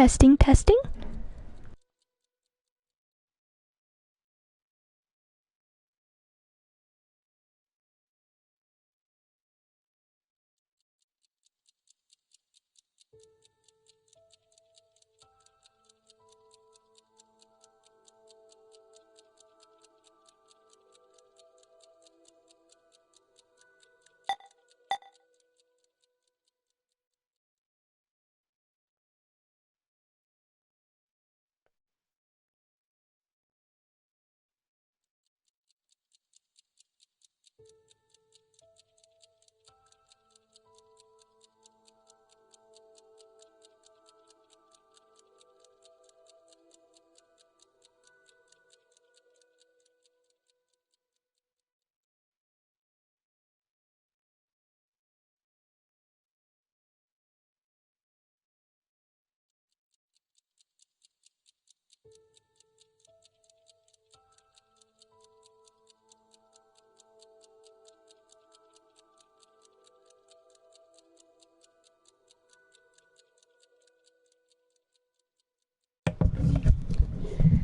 Testing, testing.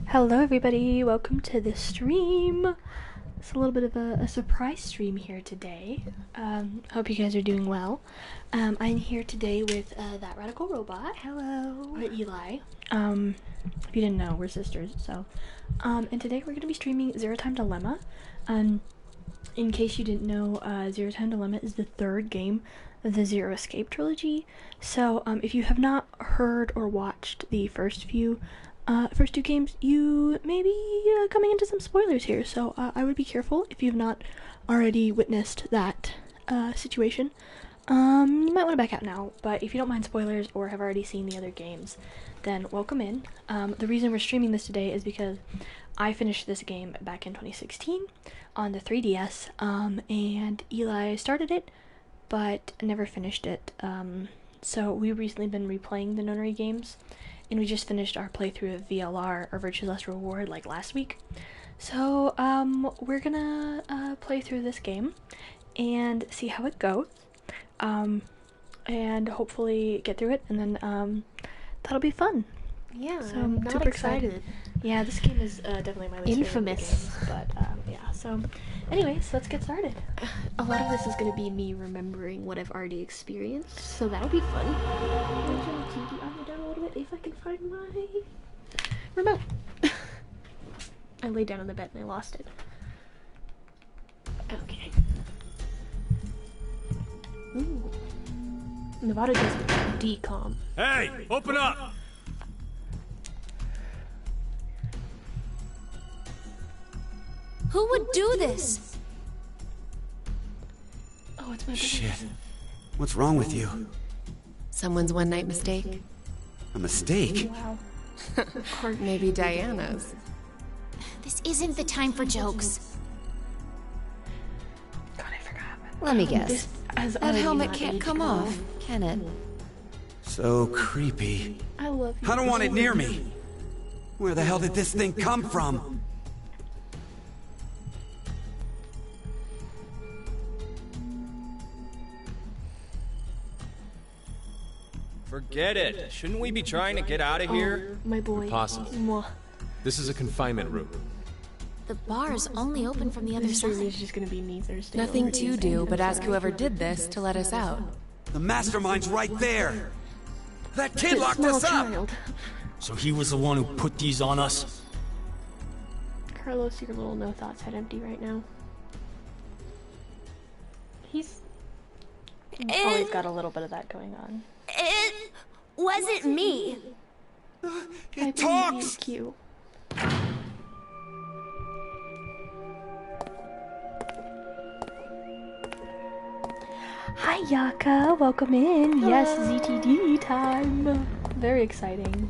Hello everybody, welcome to the stream. It's a little bit of a surprise stream here today. Hope you guys are doing well. I'm here today with That Radical Robot. Hello. Eli. If you didn't know, we're sisters, so. And today we're going to be streaming Zero Time Dilemma. In case you didn't know, Zero Time Dilemma is the third game of the Zero Escape trilogy. So if you have not heard or watched the first two games, you may be coming into some spoilers here, so I would be careful if you've not already witnessed that situation. You might want to back out now, but if you don't mind spoilers or have already seen the other games, then welcome in. The reason we're streaming this today is because I finished this game back in 2016 on the 3DS, and Eli started it, but never finished it. So we've recently been replaying the Nonary games, and we just finished our playthrough of VLR, or Virtue's Last Reward, like last week. So, we're gonna play through this game and see how it goes, and hopefully get through it, and then, that'll be fun. Yeah, so I'm not super excited. Yeah, this game is definitely my least Infamous. favorite game, but, yeah, so, anyways, let's get started. A lot of this is gonna be me remembering what I've already experienced, so that'll be fun. If I can find my remote. I laid down on the bed and I lost it. Okay. Ooh. Nevada does decom. Hey, open up! Who would do this? Oh, it's my birthday. Shit. What's wrong with you? Someone's one-night mistake. A mistake? Wow. Maybe Diana's. This isn't the time for jokes. God, I forgot. Let me guess. This has That already helmet not can't aged come well. off, can it? So creepy. I love you. I don't want it near me. Where the hell did this thing come from? Forget it. Shouldn't we be trying to get out of here? My boy. Impossible. Mwah. This is a confinement room. The bar is only open from the other This stream side. is just gonna be me Thursday. Nothing already. to do but ask whoever did this to let us out. The mastermind's right there. That kid This locked small us up. child. So he was the one who put these on us? Carlos, your little no thoughts head empty right now. He's always got a little bit of that going on. It wasn't me. It talks. Cute. Hi Yaka, welcome in. Yes, ZTD time. Very exciting.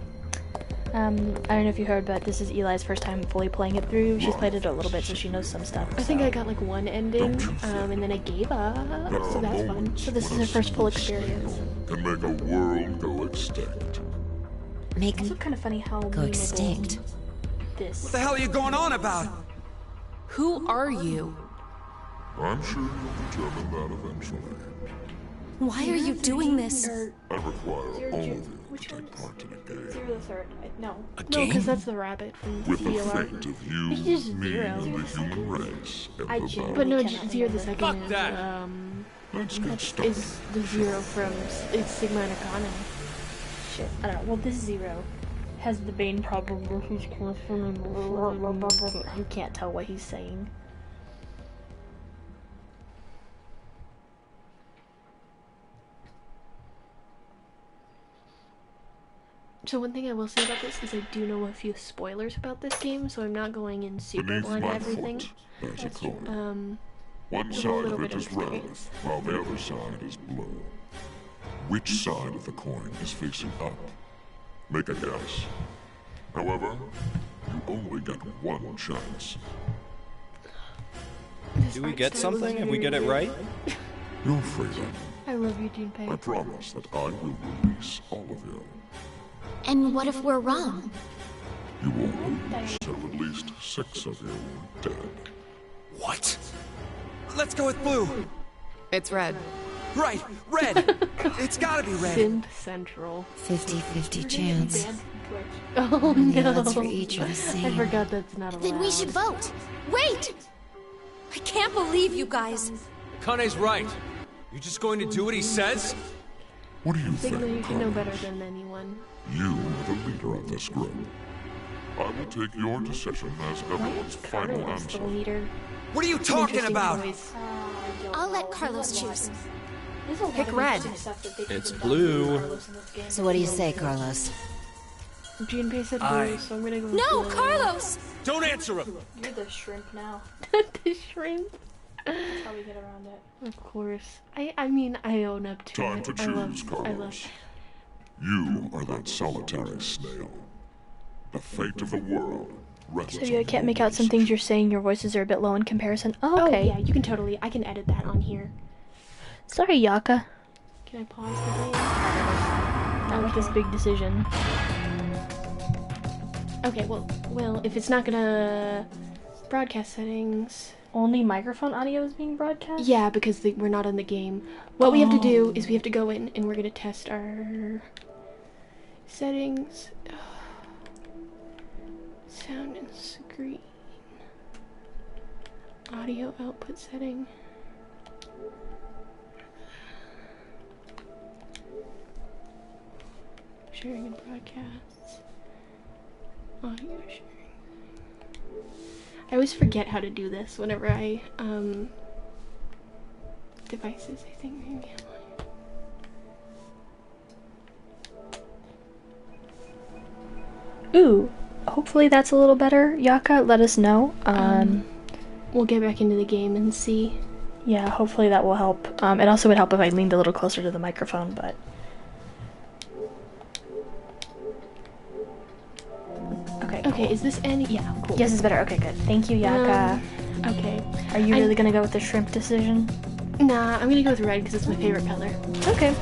I don't know if you heard, but this is Eli's first time fully playing it through. She's played it a little bit, so she knows some stuff. I think I got like one ending, and then I gave up, so that's fun. So this is her first full experience. Can make a world go extinct. Make It's kind of funny how go memeable extinct. this. What the hell are you going on about? Who are you? I'm sure you'll determine that eventually. Why are you doing this? I require all of you. Which take one? part in a game. Zero the third. No. A No, game? because that's the rabbit from With the DLR. fate of you, It's just me, Zero. and the human race in I the genuinely But no, cannot Zero the remember. second Fuck is, that. Let's get started. is the Zero from it's Sigma and Arcana. Shit. I don't know. Well, this Zero has the Bane problem where he's constantly. You can't tell what he's saying. So one thing I will say about this is I do know a few spoilers about this game, so I'm not going in super Beneath blind to my everything. foot, there's a coin. One a side little of it bit is of red, experience. while the other side is blue. Which side of the coin is facing up? Make a guess. However, you only get one chance. Do we get something if we get it right? You're free then. I love you, Junpei. I promise that I will release all of you. And what if we're wrong? You will lose, so at least 6 of you are dead. What? Let's go with blue. It's red. Right, red. It's gotta be red. Simp Central. 50-50 chance. Oh The no. odds for each are the I same. forgot that's not allowed. Then we should vote. Wait! I can't believe you guys. Kane's right. You just going to do what he says? What do you Sigma, you think, should know better Carlos? than anyone. You are the leader of this group. I will take your decision as everyone's final Carlos, the answer. leader. What are you talking Interesting about? choice. I'll let Carlos choose. Pick red. It's blue. So what do you say, Carlos? Junpei said blue, so I'm gonna go with No, blue. Carlos! Don't answer him! You're the shrimp now. The shrimp. That's how we get around it. Of course. I mean, I own up to Time it. to I love, choose, I love. Carlos. You are that solitary snail. The fate of the world rests So you on can't your make out some things decision. you're saying. Your voices are a bit low in comparison. Oh, Oh okay. yeah, you can totally. I can edit that on here. Sorry, Yaka. Can I pause the game? Not with this big decision. Okay, well, if it's not gonna broadcast settings. Only microphone audio is being broadcast? Yeah, because we're not in the game. What we have to do is we have to go in and we're gonna test our settings. Sound and screen. Audio output setting. Sharing and broadcasts. Audio sharing. I always forget how to do this whenever I, devices, I think maybe. Ooh. Hopefully that's a little better. Yaka, let us know. We'll get back into the game and see. Yeah, hopefully that will help. It also would help if I leaned a little closer to the microphone, but... Okay, Okay, is this any? Yeah, cool. Yes, it's better. Okay, good. Thank you, Yaka. Okay. Are you really gonna go with the shrimp decision? Nah, I'm gonna go with red because it's my favorite color. Okay.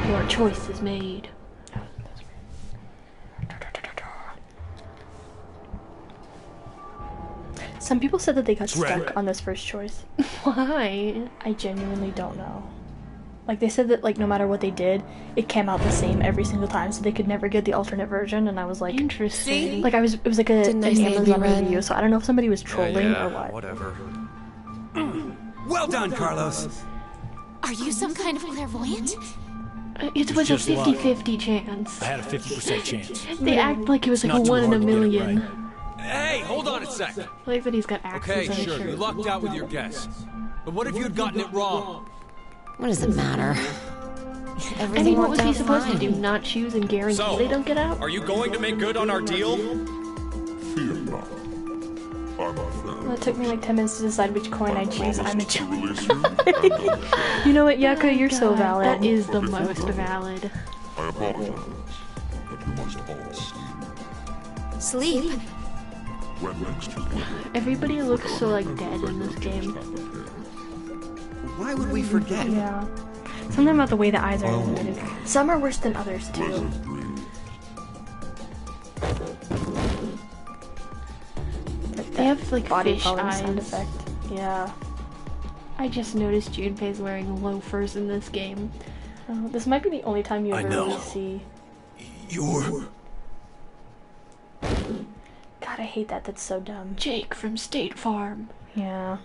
Your choice is made. Some people said that they got red. stuck on this first choice. Why? I genuinely don't know. Like, they said that, like, no matter what they did, it came out the same every single time, so they could never get the alternate version, and I was like... Interesting. Like, it was like an Didn't I say it'd be Amazon red? review, so I don't know if somebody was trolling Yeah, or what. whatever. Well done, Carlos. Are you some kind of clairvoyant? It was a just luck. 50-50 chance. I had a 50% chance. They act like it was like Not a too 1 in a hard to get it million. right. Hey, hold on a sec. I like that he's got accents Okay, on his sure, you shirt. lucked out with your guess. But what if you had gotten it wrong? What does it matter? I Everything mean, what worked was he out supposed to do? fine. Not choose and guarantee So, they don't get out? Are you going to make good on our deal? Fear not. I'm a fan. Well, it took me like 10 minutes to decide which coin I'd choose. I'm a... to release you, and You know what, Yaka? You're so God, valid. That is the most valid. I apologize, but you must all sleep. Sleep? When next you win, Everybody looks so like dead in this game. Why would we forget? Yeah. Something about the way the eyes are animated. Some are worse than others, too. pleasant dreams. They have like Body fish color sound eyes. effect. Yeah. I just noticed Junpei's wearing loafers in this game. Oh, this might be the only time you I ever know. really see. You're... God, I hate that. That's so dumb. Jake from State Farm. Yeah.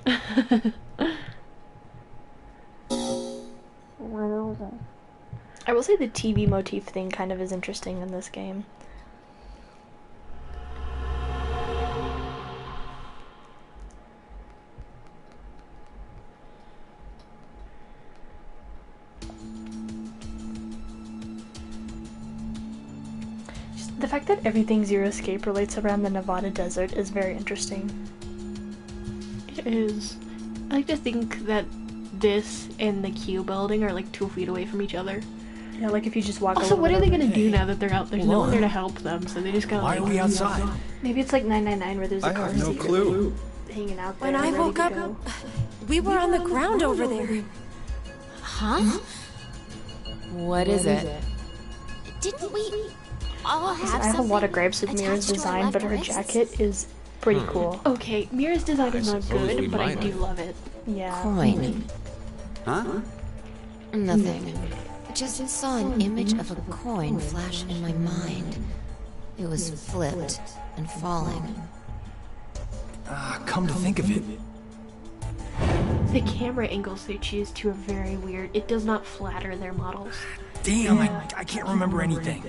I will say the TV motif thing kind of is interesting in this game. Just the fact that everything Zero Escape relates around the Nevada desert is very interesting. It is. I like to think that this and the Q building are like 2 feet away from each other. Yeah, like if you just walk a Also, little what bit are they over- gonna do now that they're out? There's no one Laura. there to help them, so they just gotta Why like... are we outside? Maybe it's like 999 where there's I a car have no seat clue. hanging out there. When I ready woke to up, go. we were on the ground over there. Huh? What is it? Didn't we all have I have a lot of something gripes with Mira's attached to our design, left but her wrists? jacket is pretty cool. Okay, Mira's design is I not suppose we good, but I might do have. love it. Yeah. Coin. Huh? Nothing. I just saw an image of a coin flash in my mind. It was flipped and falling. Come to think of it, The camera angles they choose to are very weird. It does not flatter their models. damn, I can't remember anything.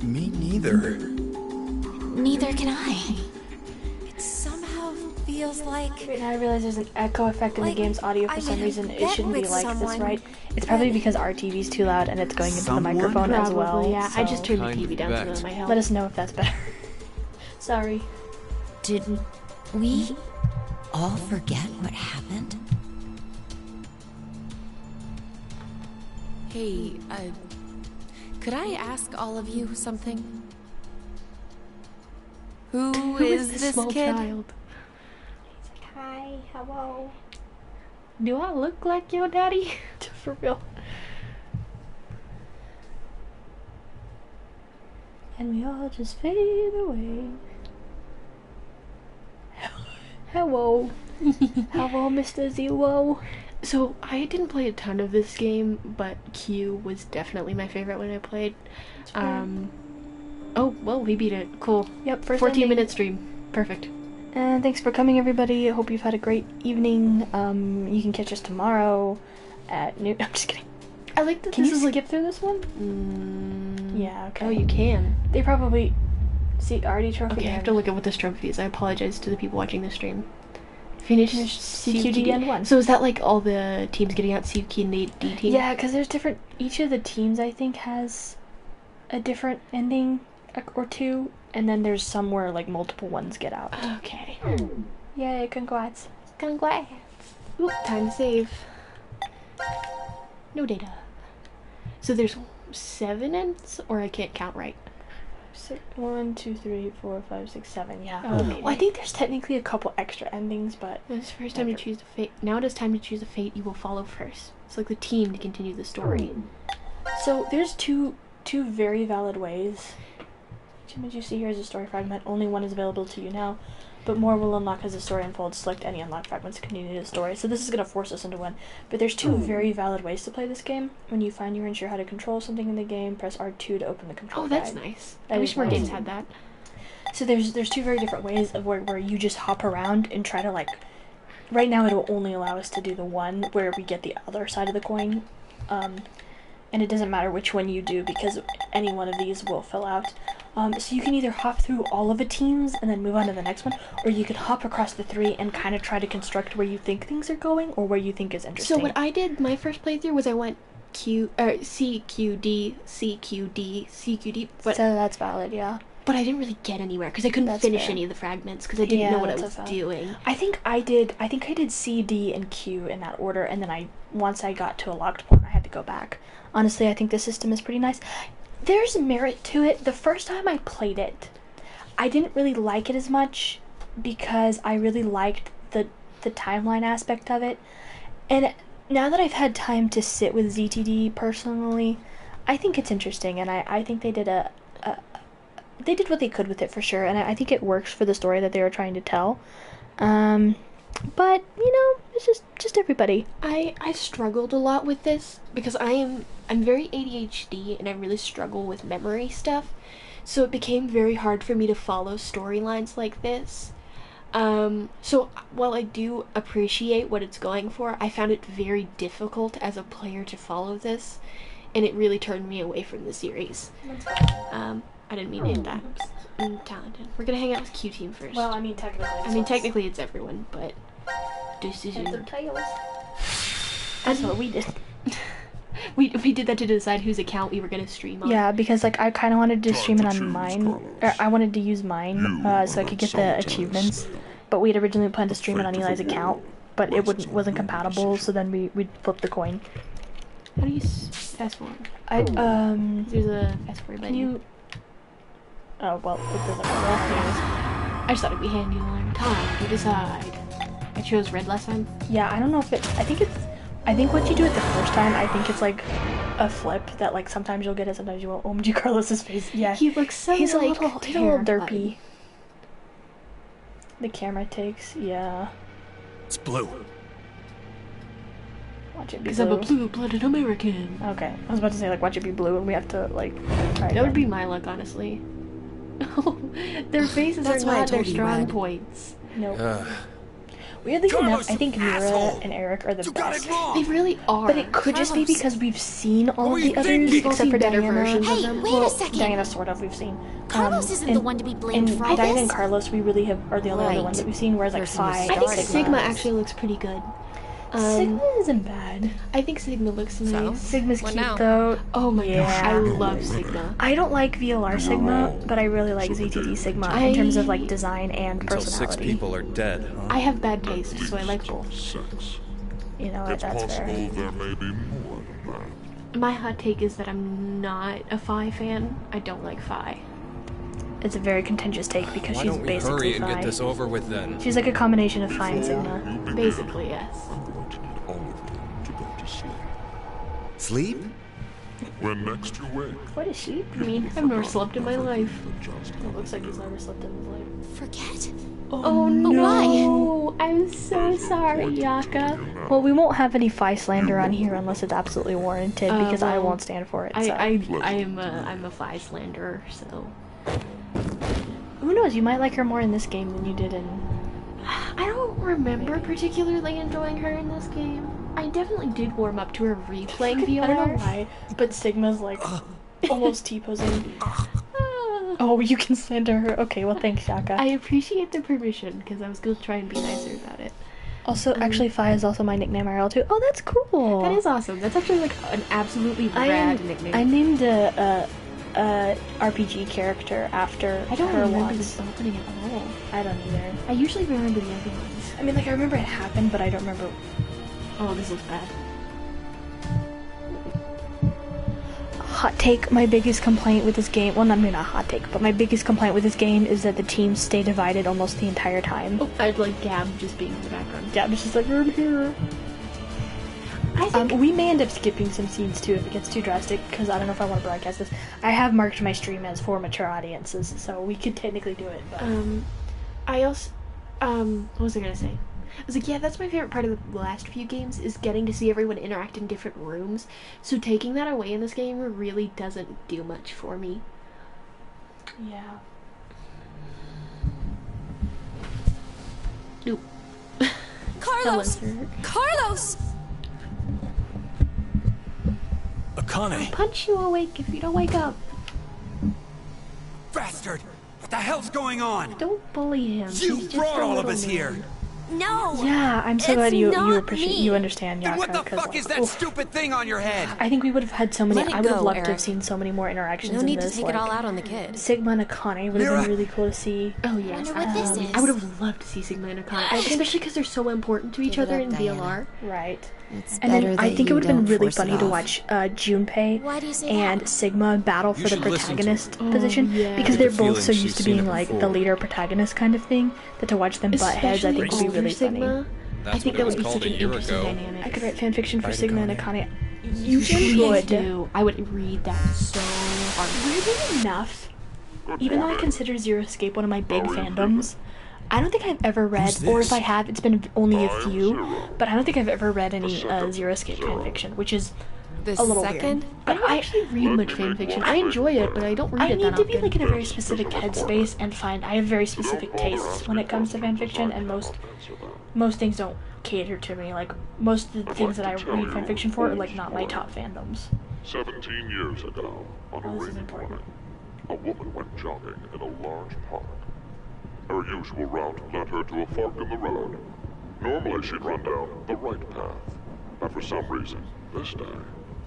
Me neither. Neither can I. It somehow feels like Right now I realize there's an echo effect in the Like, game's audio for I'm some in a reason. It bet shouldn't be with like this, someone, right? It's probably but- because our TV's too loud and it's going into the Someone? microphone as Probably, well. yeah. I just so turned the Kind TV down so bet. that might help. let us know if that's better. Sorry. Did we all forget what happened? Hey, could I ask all of you something? Who is this small kid? child? Hi, hello. Do I look like your daddy? For real. And we all just fade away. Hello. Hello, Mr. Zero. So, I didn't play a ton of this game, but Q was definitely my favorite when I played. Oh, well, we beat it. Cool. Yep, first 14-minute stream. Perfect. And thanks for coming, everybody. I hope you've had a great evening. You can catch us tomorrow at noon. I'm just kidding. I like that Can this you is like... skip through this one? Yeah, okay. Oh, you can. They probably... See, already trophy. Okay, I have to look at what this trophy is. I apologize to the people watching the stream. Finish CQD and 1. So is that like all the teams getting out CQD team? Yeah, because there's different... Each of the teams, I think, has a different ending or two. And then there's some where, like, multiple ones get out. Okay. Yay, congrats. Congrats. Ooh, time to save. No data. So there's 7 ends? Or I can't count right. 1, 2, 3, 4, 5, 6, 7, yeah. Okay. Well, I think there's technically a couple extra endings, but... It's first time to choose a fate. Now it is time to choose a fate you will follow first. It's like the team to continue the story. So there's two very valid ways. Each image you see here is a story fragment. Only one is available to you now, but more will unlock as the story unfolds. Select any unlocked fragments to continue the story. So this is going to force us into one. But there's two very valid ways to play this game. When you find you're unsure how to control something in the game, press R2 to open the control Oh, that's guide. nice. That I is wish more nice. games had that. So there's two very different ways of where you just hop around and try to, like... Right now it will only allow us to do the one where we get the other side of the coin. And it doesn't matter which one you do because any one of these will fill out. So you can either hop through all of the teams and then move on to the next one, or you can hop across the 3 and kind of try to construct where you think things are going or where you think is interesting. So what I did my first playthrough was I went CQD, but so that's valid, yeah. But I didn't really get anywhere because I couldn't That's finish fair. any of the fragments because I didn't know what I that's was a doing. I think I did C, D, and Q in that order, and then once I got to a locked point, I had to go back. Honestly, I think the system is pretty nice. There's merit to it. The first time I played it, I didn't really like it as much because I really liked the timeline aspect of it. And now that I've had time to sit with ZTD personally, I think it's interesting, and I think they did they did what they could with it for sure, and I think it works for the story that they were trying to tell. But, you know, It's just everybody. I struggled a lot with this because I'm very ADHD and I really struggle with memory stuff. So it became very hard for me to follow storylines like this. So while I do appreciate what it's going for, I found it very difficult as a player to follow this, and it really turned me away from the series. I didn't mean to hit that. I'm talented. We're gonna hang out with Q Team first. Well, I mean technically it's everyone, but decision. That's what we did. We did that to decide whose account we were gonna stream on. Yeah, because like I kind of wanted to stream it on mine. Or I wanted to use mine so I could get the achievements. But we had originally planned to stream it on Eli's account, but it wasn't compatible. So then we flipped the coin. How do you fast forward? There's a fast forward button. Can you? Oh well, it doesn't work. I just thought it'd be handy to learn. Time to decide. I chose red last time. Yeah, I don't know if it. I think once you do it the first time, I think it's like a flip that like sometimes you'll get it, sometimes you won't. OMG, Carlos's face. Yeah, he looks so he's like a little derpy. The camera takes, yeah. It's blue. Watch it be because blue. I'm a blue-blooded American. Okay, I was about to say like watch it be blue, and we have to like. That would be my luck, honestly. Their faces are not their strong points. Nope. Weirdly enough, I think Mira and Eric are the best. They really are. But it could just be because we've seen all of the others, except for Diana. Hey, wait a second. Diana, sort of, we've seen. Carlos isn't the one to be blamed for all Diana this. and Carlos, we really are the only other ones that we've seen, whereas like Phi I think Sigma actually looks pretty good. Sigma isn't bad. I think Sigma looks nice. Sigma's cute though. Oh my gosh, I love Sigma. I don't like VLR Sigma, but I really like ZTD Sigma in terms of like design and personality. Until 6 people are dead, huh? I have bad taste, so I like both. You know what, that's fair. There may be more than that. My hot take is that I'm not a Phi fan. I don't like Phi. It's a very contentious take because Why she's don't we basically hurry and Phi. get this over with then? She's like a combination of Phi and Sigma. Basically, yes. All of you to go to sleep. Sleep? When next you wake, What is she? I mean, I've never slept in my life. It looks like he's never slept in his life. Forget. Oh no! I'm so sorry, Yaka. Well, we won't have any Phi slander on here unless it's absolutely warranted, because I won't stand for it. So. I'm a Phi slanderer, so. Who knows? You might like her more in this game than you did in. I don't remember particularly enjoying her in this game. I definitely did warm up to her replaying VLR. I don't know why, but Sigma's like almost T-posing. Oh, you can slander her. Okay, well, thanks, Shaka. I appreciate the permission because I was going to try and be nicer about it. Also, actually, Phi is also my nickname IRL too. Oh, that's cool. That is awesome. That's actually like an absolutely rad nickname. I named a RPG character after I don't her remember once. this opening at all. I don't either. I usually remember the other ones. I mean, like, I remember it happened, but I don't remember. Oh, this looks bad. Hot take, my biggest complaint with this game, well, not a hot take, but my biggest complaint with this game is that the teams stay divided almost the entire time. Oh, I'd like Gab just being in the background. Gab's just like, I'm here. We may end up skipping some scenes too if it gets too drastic, because I don't know if I want to broadcast this. I have marked my stream as for mature audiences, so we could technically do it, but... I also, what was I gonna say? I was like, yeah, that's my favorite part of the last few games, is getting to see everyone interact in different rooms. So taking that away in this game really doesn't do much for me. Yeah. Oop. Carlos! Carlos! Akane! I'll punch you awake if you don't wake up. Bastard! What the hell's going on? Don't bully him. You He's just brought a all of little us man. here. No! Yeah, I'm so glad you appreciate, you understand, Then Yaka. what the 'cause, fuck is that stupid thing on your head? I think we would have had so many. Let it I would have go, loved to have Eric. seen so many more interactions No in need this. to take like, it all out on the kid. Sigma and Akane would have Mira. been really cool to see. Oh yes. Wonder what this is. I would have loved to see Sigma and Akane, especially because they're so important to each Give it other up, in Diana. VLR. Right. It's And better then that I think it you would have been don't really force funny it to off. watch Junpei Why do you say and that? Sigma battle for the should listen to protagonist her. position, Oh, yeah. because I they're get the both so feeling used to she's seen being it like the before. leader protagonist kind of thing, that to watch them butt heads I think would be older really Sigma. funny. That's I think what that it was would be called such a an year interesting ago. dynamic. I could write fanfiction for Right, Sigma and Akane. Akane. You should. do. I would read that so hard. Weirdly enough, even though I consider Zero Escape one of my big fandoms, I don't think I've ever read, or if I have, it's been only a few, but I don't think I've ever read any Zero Escape fanfiction, which is The a little second? weird. I don't actually read much fanfiction. I enjoy it, but I don't read I it need that to often. be like in a very specific headspace and find. I have very specific tastes when it comes to fanfiction, and most things don't cater to me. Like most of the things that I read fanfiction for are like not my top fandoms. 17 years ago, on a Oh, this is rainy important. morning, a woman went jogging in a large park. Her usual route led her to a fork in the road. Normally she'd run down the right path, but for some reason, this day,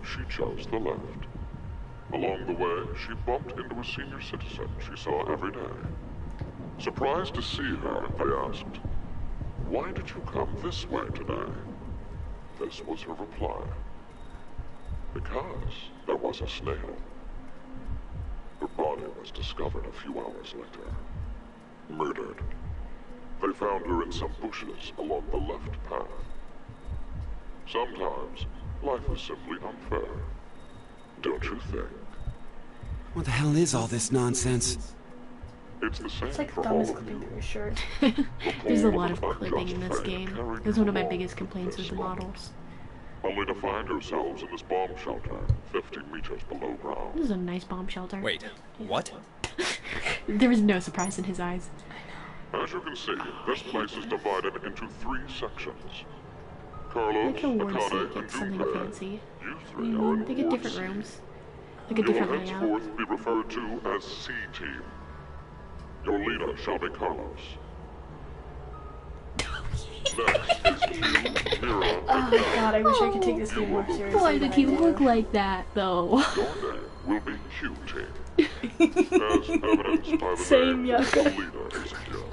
she chose the left. Along the way, she bumped into a senior citizen she saw every day. Surprised to see her, they asked, "Why did you come this way today?" This was her reply. "Because there was a snail." Her body was discovered a few hours later. Murdered. They found her in some bushes along the left path. Sometimes, life is simply unfair. Don't you think? What the hell is all this nonsense? It's the same It's like for all Thomas of clipping you. through his shirt. There's a lot of clipping in this game. That's one of my biggest complaints with the models. Only to find yourselves in this bomb shelter, 50 meters below ground. This is a nice bomb shelter. Wait, what? There was no surprise in his eyes. As you can see, this place is divided into 3 sections. Carlos, I like how Warren Akane, C and gets something Junpei. fancy. You 3 are in They get Ward different C. rooms. Like a You will different layout. henceforth be referred to as C-Team. Your leader shall be Carlos. Next is Q, Mira, Oh god, I wish I could take this game more seriously. Why did than he I do. look like that, though? Your name will be Q-Team. As evidenced by the Same, name, Yucca. the leader is Q.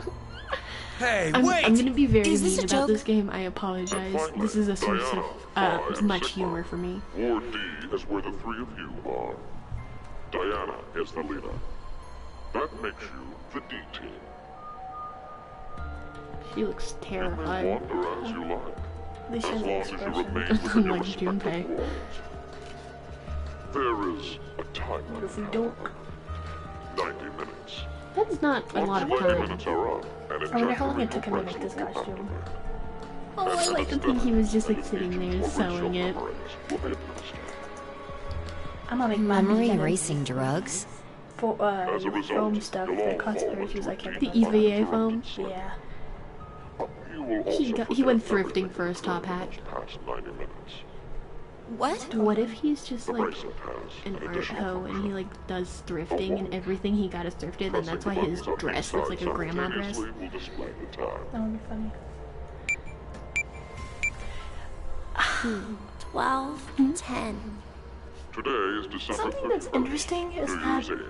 Hey, I'm wait! gonna be very Is this mean a about joke? this game. I apologize. This is a source of much humor for me. Ward D is where the 3 of you are. Diana is the leader. That makes you the D-Team. She looks You may terrified. wander as you like, At least she as has an long as you expression. remain within your Like respective Junpei. wards. There is a time limit. If we don't, 90 minutes. That's not a lot of Once 90 time. minutes are up, and I wonder how long it ejaculate took him to will make this break the costume. Oh, I like to think he was just like sitting there sewing it. I'm gonna make my Memory beginning erasing drugs? for As a result, foam stuff you'll that all costs fall very into few. I a can't deep The remember. EVA foam. Yeah. You will also He forget went thrifting everything for his top hat. past 90 minutes. What? What if he's just The like bracelet has an an art additional hoe and he like does thrifting and everything he got is thrifted, and that's why Pressing the his buttons on the dress looks like a inside grandma dress? simultaneously will display the time. That would be funny. 12, 10. Today is December Something that's 31st, interesting is New that, Year's Eve.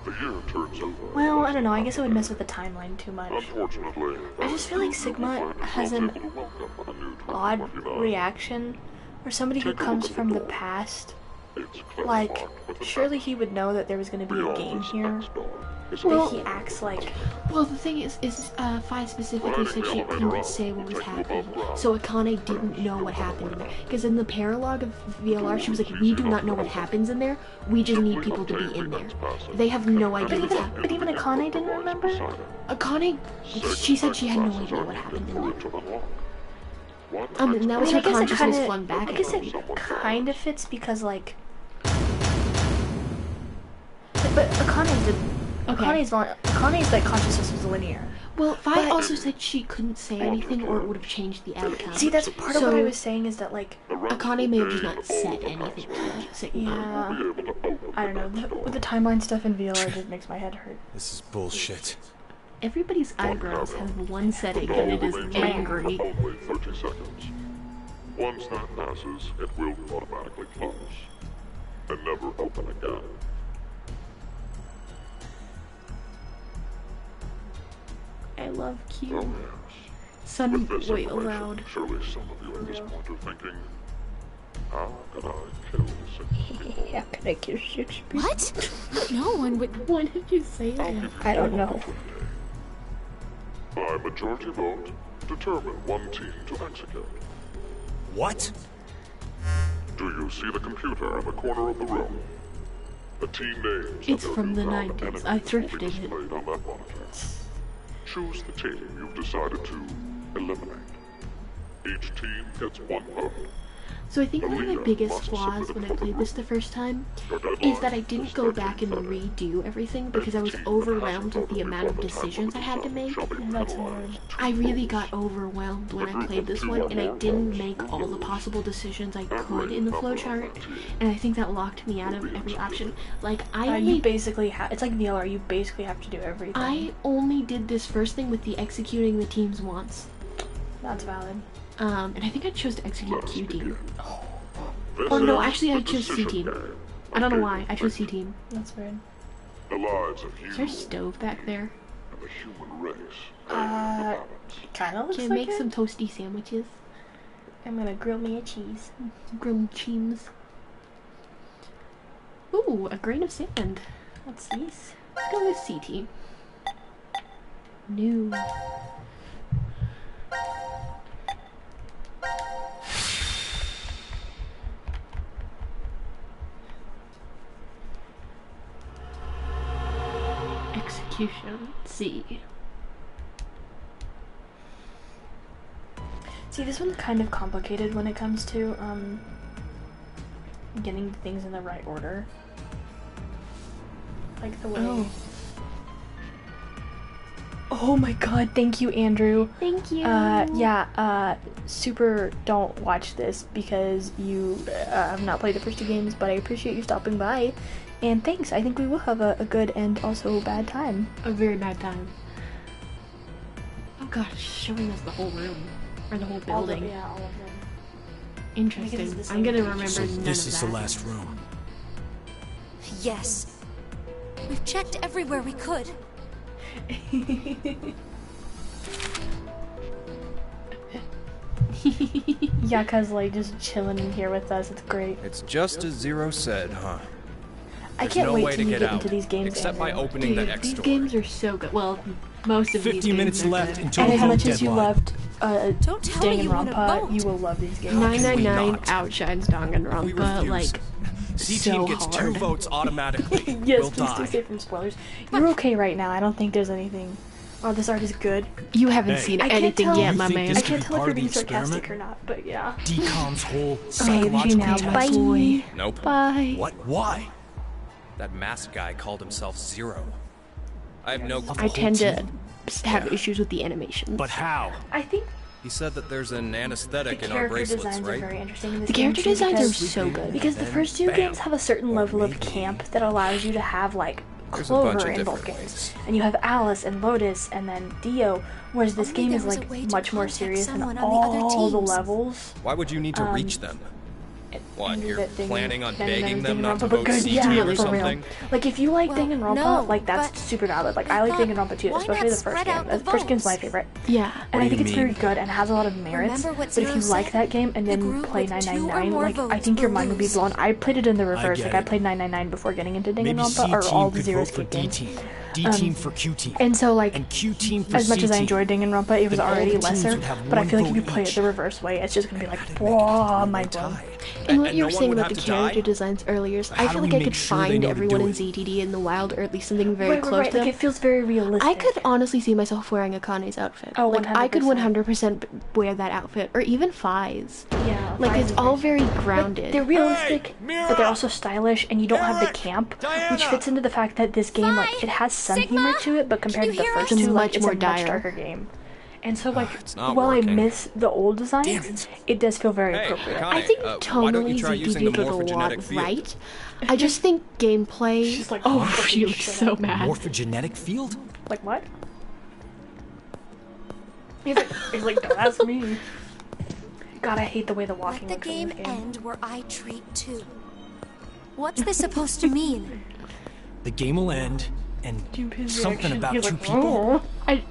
The year turns over. well, I don't know. I guess it would mess with the timeline too much. Unfortunately, I just feel like Sigma has an odd reaction, or somebody who comes from the past. Like, surely he would know that there was going to be a game here, but he acts like. Well, the thing is Fi specifically said she couldn't say what was happening, so Akane didn't know what happened in there. Because in the paralogue of VLR, she was like, we do not know what happens in there, we just need people to be in there. They have no idea what's But happening. even Akane didn't remember. Akane, she said she had no idea what happened in there. And that I was mean, her I guess it consciousness kinda, flung back I at guess her. it kind of fits because like. But Akane's like consciousness was linear. Well, Vi But- also said she couldn't say anything or it would have changed the outcome. See, that's part of what So- I was saying is that like. Akane may have just not said anything to Sigma. Yeah. I don't know. With the timeline stuff in VLR, it just makes my head hurt. This is bullshit. Everybody's eyebrows have one setting and it is angry. Only 30 seconds. Once that passes, it will automatically close and never open again. I love Oh Q. yes. Sun, With this wait information, aloud. surely some of you at this point are thinking, how can I kill 6 people? How can I kill 6 people? What? No one would. Why did you say I'll that? give you I don't one know. opportunity. By majority vote, determine one team to execute. What? Do you see the computer in the corner of the room? The team names It's of from the newfound 90s. enemies I will be thrifted it. displayed on that monitor. choose the team you've decided to eliminate. Each team gets 1 vote. So I think one of my biggest flaws when I played this the first time is that I didn't go back and redo everything because I was overwhelmed with the amount of decisions I had to make. That's hard. I really got overwhelmed when I played this one, and I didn't make all the possible decisions I could in the flowchart, and I think that locked me out of every option. Like, You basically have, it's like VLR, you basically have to do everything. I only did this first thing with the executing the teams once. That's valid. And I think I chose to execute Q team. Oh no, actually I chose C team. I don't know why, I chose C team. That's weird. The lives of Is you there a stove back there? and the human race. Kinda looks Can I like make some toasty sandwiches? I'm gonna grill me a cheese. Grilled cheese. Ooh, a grain of sand. What's these? Let's go with C team. No. Execution C. See, this one's kind of complicated when it comes to getting things in the right order. Like the way. Oh my god, thank you, Andrew. Thank you. Super don't watch this because you have not played the first 2 games, but I appreciate you stopping by. And thanks, I think we will have a good and also bad time. A very bad time. Oh god, it's showing us the whole room. Or the whole building. All of them. Interesting. I'm gonna remember So none of that. this is the last room. Yes. We've checked everywhere we could. Yeah, cause like just chilling in here with us, it's great. It's just as Zero said, huh? I There's can't no wait way till to you get get out, into these games. except by Andrew. opening the X These door. games are so good. Well, most of 50 these games minutes are left good. until And as the much as you deadline. loved Don't tell me you want a Danganronpa, vote. you will love these games. 999 not. outshines We Danganronpa, refuse. like, C so team gets 2 hard. votes automatically. Yes, we'll please stay die. safe from spoilers. You're okay right now. I don't think there's anything. Oh, this art is good. You haven't Hey. seen I can't anything tell- yet, You my think man. this I could can't be tell if part you're of the being sarcastic experiment? or not, but yeah. DCOM's whole Okay, psychological now. test. Bye. Nope. Bye. What? Why? That masked guy called himself Zero. I have no I tend to team? have issues with the animations. But how? I think He said that there's an the anesthetic in our character bracelets, designs are right? very interesting in this The game character too, designs are because- so good. Because the first 2 Bam. games have a certain Or level of maybe- camp that allows you to have like There's a bunch Clover of in both different games, ways. and you have Alice and Lotus and then Dio. Whereas this Only game there is was a like way to much more contact serious and someone on the other all the teams. levels. Why would you need to reach them? What, And you're that thing- planning on then begging there's them not to Danganronpa, but vote good, C yeah, team or for real. something? Like if you like Well, Danganronpa, no, like that's but super valid. Like I I like thought, Danganronpa too, why especially not the first spread game. out the The first game's my votes? favorite. Yeah. And I do think you it's very mean? good and has a lot of merits. Remember what But if you Zero like said? that game and The then group play with 2 or 999, more like I votes think your will mind would be lose. blown. I played it in the reverse. get Like I it. played 999 before getting into Maybe C Danganronpa or all team the could Zero vote for Escape D games. team, D team for Q team, And so like and Q team for as much C as I team. enjoyed Danganronpa, it was Then all already the teams lesser. would have But I one feel like if you vote play it each. the reverse way, it's just gonna be like, How do they make whoa, it mind blown. tie? And what And you no were one saying would about have the to character die? designs earlier, How I do feel we like I make could sure they find know to do everyone in it? ZTD in the wild, or at least something very Right, close right, to like them. it feels very realistic. I could honestly see myself wearing Akane's outfit. Oh, like I could 100%. 100% wear that outfit, or even Fi's. Yeah, Like Fi's it's is all very- very grounded. They're realistic, Hey, Mira! but they're also stylish, and you don't have the camp, which Diana! fits into the fact that this game, like, it has some humor to it, but compared you to the hear first us? two, It's like, much it's more a much dire. darker game. And so, like, It's not while working. I miss the old designs, Damn it does feel very Hey, appropriate. Akane, I think why don't you tonally try using ZTD the did a morphogenetic lot field? right. I just think gameplay. She's like, oh, fucking she looks shit so up. mad. Morphogenetic field? Like, what? He's like, don't ask me. God, I hate the way the walking Let the looks in game this game. end where I treat too. What's this supposed to mean? The game will end, and His something reaction, about he's 2 like, people. "Oh."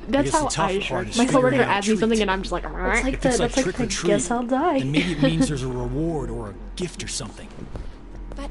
That's guess how the tough I part shrug. is My figuring coworker out adds me treat. something, and I'm just like, It's "Alright." like If the, it's like that's like trick or the treat, guess I'll die. then maybe it means there's a reward or a gift or something. But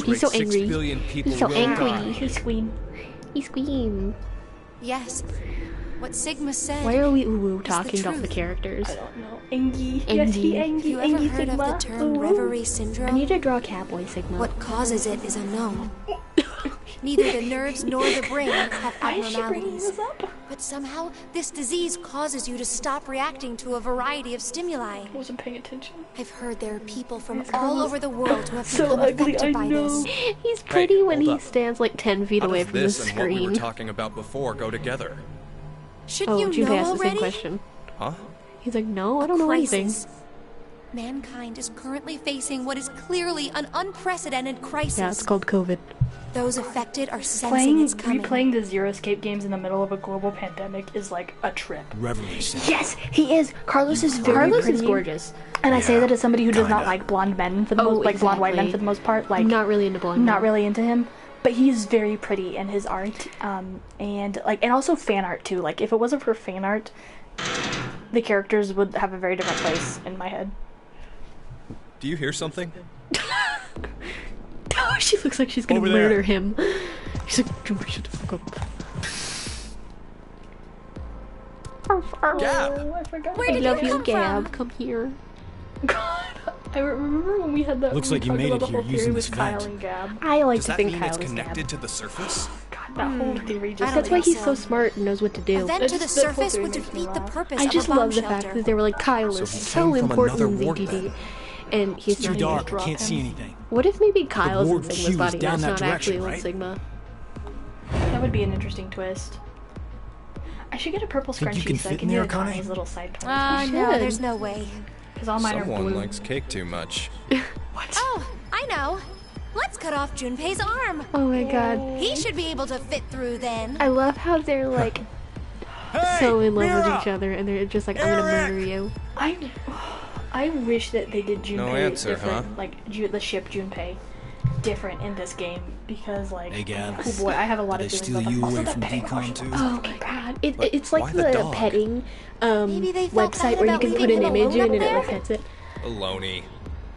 Oh, he's so rate, 6 angry. billion people He's so will angry. die. He scream. He scream. Yes. What Sigma said. Why are we is talking about the truth. characters? I don't know. Engie. Yes, he Engie. Engie. Have you ever Engie heard Sigma. of the term Ooh. reverie I syndrome? need to draw Catboy Sigma. What causes it is unknown. Neither the nerves nor the brain have Why is she bringing abnormalities. this up? But somehow, this disease causes you to stop reacting to a variety of stimuli. I wasn't paying attention. I've heard there are people from These all girls- over the world who have So become ugly, affected I by know. this. He's pretty Hey, when hold he up. stands like 10 feet How away does from the this and what we were screen. talking about before go together? Shouldn't Oh, you Junpei know asked the same already? question. Huh? He's like, no, I don't know anything. Crisis. Mankind is currently facing what is clearly an unprecedented crisis. Yeah, it's called COVID. Those affected are sensing it's coming. Replaying the Zero Escape games in the middle of a global pandemic is like a trip. Reverie sound. Yes, he is. Carlos is very Carlos pretty. is gorgeous. And I say Yeah, that as somebody who does not kinda. like blonde men for the Oh, most, like blonde white men exactly. for the most part. Like I'm not really into blonde. not men. really into him, but he's very pretty in his art, and also fan art too. Like if it wasn't for fan art, the characters would have a very different place in my head. Do you hear something? Oh, she looks like she's gonna Over there. murder him. She's like, Junpei, shut the fuck up. Gab! Oh, I forgot. Where I did love you you, come Gab. from? Come here. God, I remember when we had that. Looks when like we you talked made about it the here whole theory using with this Kyle vent. and Gab. I like Does to that think mean Kyle it's is connected Gab. to the surface? God, that whole theory just. I don't That's why think he's so. so smart and knows what to do. A vent That to the just- that whole surface theory would makes me defeat the laugh. purpose I of just a bomb love the shelter. fact that they were like, Kyle So is he so came from important another in ward DDD. then. And he's It's too not dark. drop Can't him. see anything. What if maybe Kyle's in Ward Sigma's Q is body? down That's that not actually direction, old right? Sigma. That would be an interesting twist. I should get a purple Think you scrunchie can so I fit can in do there, Connie? Connie's little side ponytail. No, should. there's no way. Because all mine are Someone blue. likes cake too much. Oh, I know. Let's cut off Junpei's arm. Oh my god. He should be able to fit through then. I love how they're like so in love with each other and they're just like, I'm gonna murder you. I wish that they did Junpei No answer, different, huh? like the ship Junpei different in this game because like Hey, Gab. oh boy, I have a lot Did of they feelings steal about you that. Also, away that from petting decon question too? was Oh fucking my bad. god. But It's like why the the dog? petting Maybe they felt website bad where you about can put leaving an him image alone in and up it there. like pets it. Baloney.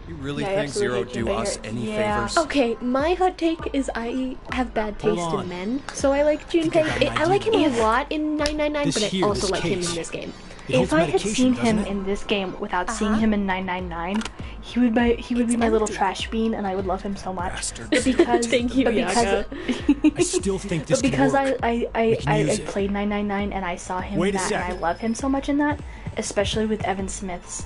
You really Yeah, I think Zero absolutely do hate us Junpei. any Yeah. favors? Okay, my hot take is I have bad Hold taste on. in men, so I like I got Junpei. an I like him idea. a lot in 999, This but I here, also this like him case. in this game. It holds If I had medication, seen doesn't him it? in this game without seeing him in 999, he would be my little trash bean, and I would love him so much. Bastard. But because Thank you, but because I still think this but because can work. We can I use it. played 999 and I saw him Wait in a that, and I second. love him so much in that, especially with Evan Smith's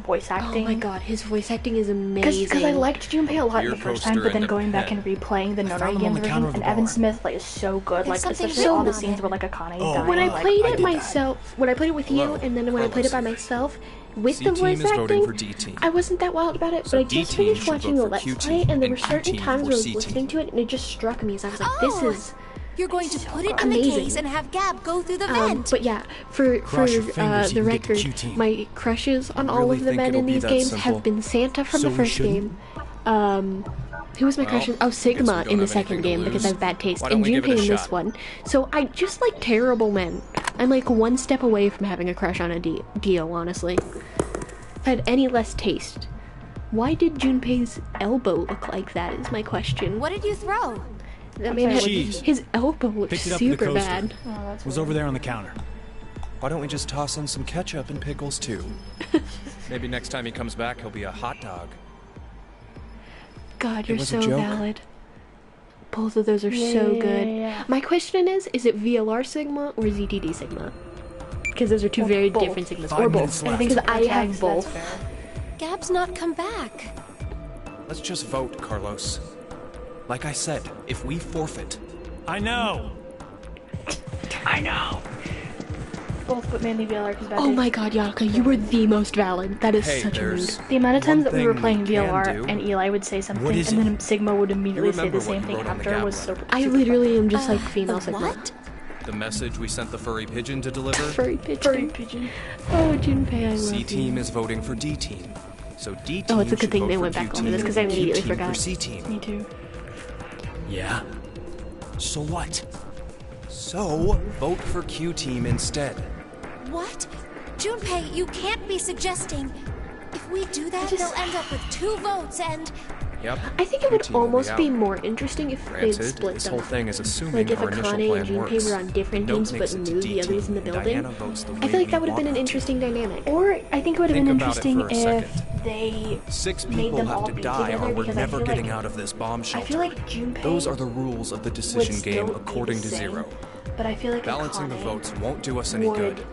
voice Oh acting. my god, his voice acting is amazing. Because I liked Junpei a lot Beer the first time, poster but then and a going back pen. and replaying the found Nonary them on Games the version, counter of and the Evan bar. Smith like is so good, There's like something especially all the written on scenes it. where like Akane Oh. died. when I like, played I it did that. myself, when I played it with you, Hello, and then when I played it by Carlos. myself, with C the team voice is voting acting, for D team. I wasn't that wild about it, So but I D just team finished should watching vote the for Let's Q Play, team, and there were and Q certain team times for where I was C listening team. to it, and it just struck me as I was like, this is You're going to put it in the amazing. case and have Gab go through the vent. But yeah, for Cross your fingers the you can get the record, Q team. my crushes on all really of the think men it'll in be these that games simple? have been Santa from So the we first shouldn't? game. Who was my Well, crush? Oh, I guess we Sigma don't in the have second anything to game because I lose. have bad taste, Why don't and we give Junpei it a in this shot? one. So I just like terrible men. I'm like one step away from having a crush on a Dio, honestly. If I had any less taste. Why did Junpei's elbow look like that is my question. What did you throw? That man had, Cheese. his elbow looked Picked it up in the super coaster. bad. It was over there on the counter. Why don't we just toss in some ketchup and pickles too? Maybe next time he comes back, he'll be a hot dog. God, you're was a so joke. valid. Both of those are so good. yeah. My question is it VLR Sigma or ZTD Sigma? Because those are two very both. different Sigmas. 5 Or minutes both. left. Because I have That's both. fair. Gab's not come back. Let's just vote, Carlos. Like I said, if we forfeit, I know. Both put mainly VLR because bad Oh taste. my god, Yaka, you were the most valid. That is hey, such a mood. there's The amount of times one that we were thing playing we can VLR do. and Eli would say something, is and it? then Sigma would immediately say remember the same what you thing wrote on the after Gab was so. letter. I super literally am just like female The Sigma. what? the message we sent the furry pigeon to deliver, Furry pigeon. furry pigeon. Oh, Junpei, I love C you. team is voting for D team. So D team Oh, it's a good should thing vote they for went Q back over team, this, 'cause I and Q immediately team forgot. for C team. Me too. Yeah. So what? So vote for Q team instead. What? Junpei, you can't be suggesting. If we do that, they'll end up with 2 votes and... Yep. I think it would Q-Team will be almost be out. more interesting if they'd Granted, split this them. whole thing is assuming Like if our initial Akane plan and Junpei works. were on different Note teams makes but it to knew the others in the D-Team, and building. Diana votes the I way feel like we that would have been want an her to. interesting dynamic. Or I think it would have been Think about it interesting for a if second. they 6 made people them have all to be die together, or we're because I never feel getting like- out of this bomb I shelter. feel like Junpei Those are the rules of the would decision game still be according the to same, Zero. But I feel like Balancing the Akane votes won't do us any would good.